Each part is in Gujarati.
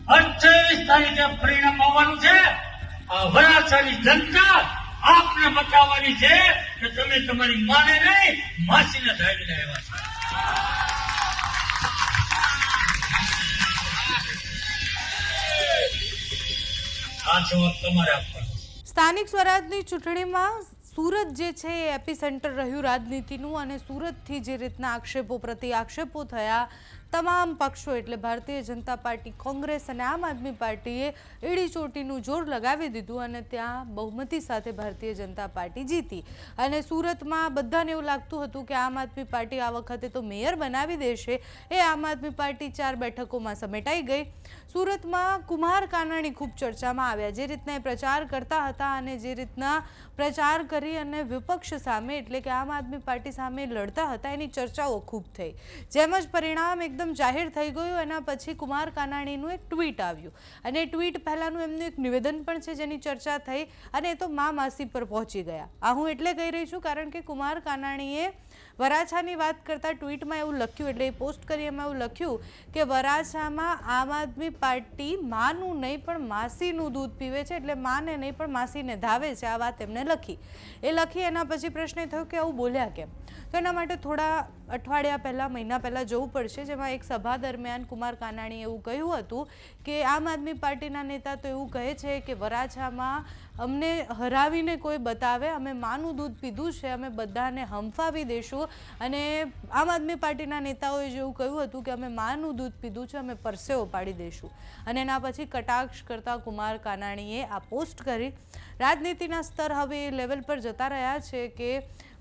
28 તારીખે પરિણામ આવવાનું છે. આ વરાછાની જનતા આપને બતાવવાની છે કે તમે તમારી માને નહીં માસીને ધારીને આવ્યા છો. આ જવાબ તમારે આપવાનો. સ્થાનિક સ્વરાજની ચૂંટણીમાં સુરત જે છે એ એપિસેન્ટર રહ્યું રાજનીતિનું અને સુરતથી જે રીતના આક્ષેપો પ્રતિ આક્ષેપો થયા તમામ પક્ષો એટલે ભારતીય જનતા પાર્ટી, કોંગ્રેસ અને આમ આદમી પાર્ટીએ એડી ચોટીનું જોર લગાવી દીધું અને ત્યાં બહુમતી સાથે ભારતીય જનતા પાર્ટી જીતી. અને સુરતમાં બધાને એવું લાગતું હતું કે આમ આદમી પાર્ટી આ વખતે તો મેયર બનાવી દેશે. એ આમ આદમી પાર્ટી 4 બેઠકોમાં સમેટાઈ ગઈ. સુરતમાં કુમાર કાનાણી ખૂબ ચર્ચામાં આવ્યા. જે રીતના એ પ્રચાર કરતા હતા અને જે રીતના પ્રચાર કરી અને વિપક્ષ સામે એટલે કે આમ આદમી પાર્ટી સામે લડતા હતા એની ચર્ચાઓ ખૂબ થઈ. જેમ જ પરિણામ એકદમ જાહેર થઈ ગયું એના પછી કુમાર કાનાણીનું એક ટ્વીટ આવ્યું અને ટ્વીટ પહેલાંનું એમનું એક નિવેદન પણ છે જેની ચર્ચા થઈ અને એ તો માસી પર પહોંચી ગયા. આ હું એટલે કહી રહી છું કારણ કે કુમાર કાનાણીએ વરાછાની વાત કરતાં ટ્વીટમાં એવું લખ્યું એટલે એ પોસ્ટ કરી એમાં એવું લખ્યું કે વરાછામાં આમ આદમી પાર્ટી માનું નહીં પણ માસીનું દૂધ પીવે છે એટલે માને નહીં પણ માસીને ધાવે છે. આ વાત એમને લખી. એ લખી એના પછી પ્રશ્ન થયો કે આવું બોલ્યા કેમ? તો એના માટે થોડા અઠવાડિયા પહેલાં, મહિના પહેલાં જવું પડશે જેમાં એક સભા દરમિયાન કુમાર કાનાણીએ એવું કહ્યું હતું કે આમ આદમી પાર્ટીના નેતા તો એવું કહે છે કે વરાછામાં અમને હરાવીને કોઈ બતાવે, અમે માનું દૂધ પીધું છે, અમે બધાને હંફાવી દઈશું. અને આમ આદમી પાર્ટીના નેતાઓએ જેવું કહ્યું હતું કે અમે માનું દૂધ પીધું છે, અમે પરસેવો પાડી દઈશું. અને એના પછી કટાક્ષ કરતા કુમાર કાનાણીએ આ પોસ્ટ કરી. રાજનીતિના સ્તર હવે એ લેવલ પર જતા રહ્યા છે કે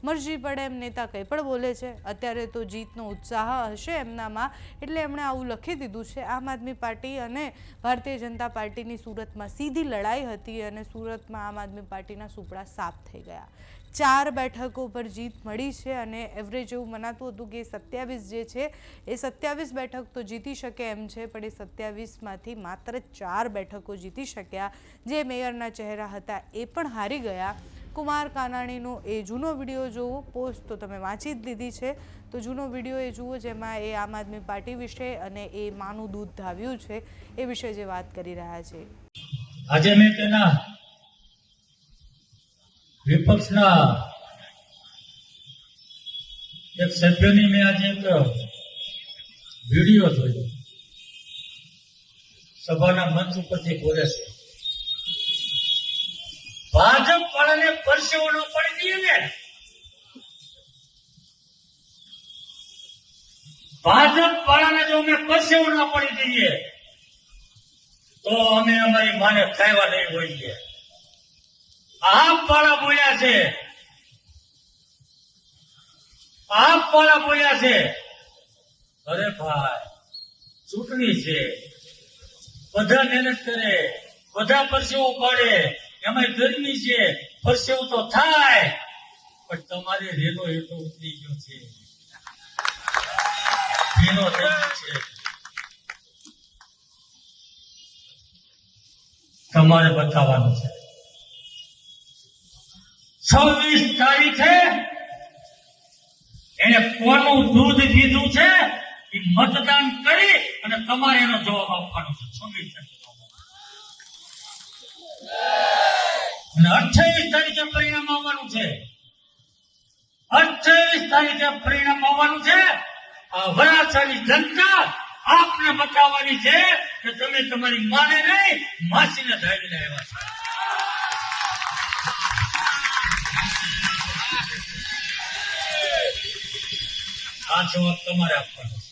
મરજી પડે એમ નેતા કંઈ પણ બોલે છે. અત્યારે તો જીતનો ઉત્સાહ હશે એમનામાં એટલે એમણે આવું લખી દીધું છે. આમ આદમી પાર્ટી અને ભારતીય જનતા પાર્ટીની સુરતમાં સીધી લડાઈ હતી અને સુરતમાં આમ આદમી પાર્ટીના સુપડા સાફ થઈ ગયા. 4 બેઠકો પર જીત મળી છે અને એવરેજ એવું મનાતું હતું કે 27 જે છે એ 27 બેઠક તો જીતી શકે એમ છે પણ એ 27માંથી માત્ર 4 બેઠકો જીતી શક્યા. જે મેયરના ચહેરા હતા એ પણ હારી ગયા. કુમાર કાનાણીનો એ જૂનો વિડીયો જુઓ, પોસ્ટ તો તમે વાંચી જ લીધી છે, તો જૂનો વિડીયો એ જુઓ જેમાં એ આમ આદમી પાર્ટી વિશે અને એ માનું દૂધ ધાવ્યું છે એ વિશે જે વાત કરી રહ્યા છે. આજે મેં તેના વિપક્ષના એક સભ્યની મેં આજે એક વિડીયો જોયો. સભાના મંચ ઉપરથી બોલે છે ભાજપ વાળાને પરસેવો ન પડી દઈએ ને, ભાજપ વાળાને જો અમે પરસેવો ન પડી દઈએ તો અમે અમારી માને ખાવા નહીં હોઈએ. આપ વાળા બોલ્યા છે, આપ વાળા બોલ્યા છે. અરે ભાઈ ચૂંટણી છે, બધા મહેનત કરે, બધા પરસેવો પાડે, એમાં ગરમી છે, પરસેવો તો થાય પણ તમારે રેલો એટલો ઉતરી ગયો છે, ભીનો થઈ ગયો છે. તમારે બતાવવાનું છે. 26 તારીખે એને કોનું દૂધ પીધું છે એ મતદાન કરી અને તમારે એનો જવાબ આપવાનો છે. 26 તારીખે અને 28 તારીખે પરિણામ આવવાનું છે. 28 તારીખે પરિણામ આવવાનું છે. આ વરાછાની જનતા આપને બતાવવાની છે કે તમે તમારી માને નહીં માસીને ધારીને આવ્યા છો. આ જવાબ તમારે આપવાનો છે.